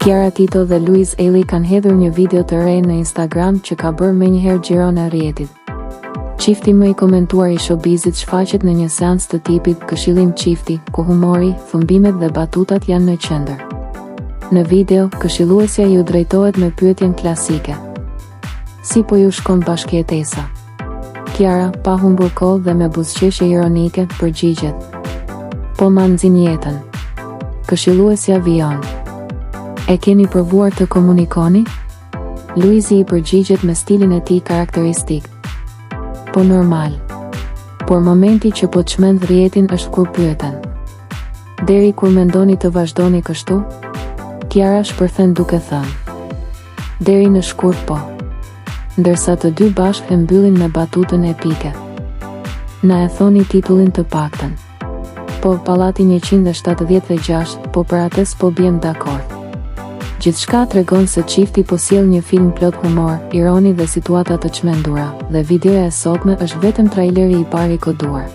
Kiara Tito dhe Luis Eli kanë hedhur një video të re në Instagram që ka bërë menjëherë xhiron e rrjetit. Çifti më i komentuar i showbizit shfaqet në një seans të tipit Këshillim Çifti, ku humori, thumbimet dhe batutat janë në qendër. Në video, këshilluesja ju drejtohet me pyetjen klasike: si po ju shkon bashkëjetesa? Kiara, pa humbur kohë dhe me buzëqeshje ironike, përgjigjet: po ma nxin jetën. Këshilluesja vijon: e keni provuar të komunikoni? Luisi i përgjigjet me stilin e tij karakteristik: po normal. Por momenti që po çmend rrjetin është kur pyeten: deri kur mendoni të vazhdoni kështu? Kiara shpërthen duke thënë: deri në shkurt po. Ndërsa të dy bashkë e mbyllin me batutën epike: na e thoni titullin të paktën. Po, Pallati 176, po për atë s'po bjem dakord. Gjithçka tregon se çifti po sjell një film plot humor, ironi dhe situata të çmendura, dhe videoja e sotme është vetëm traileri i parë i koduar.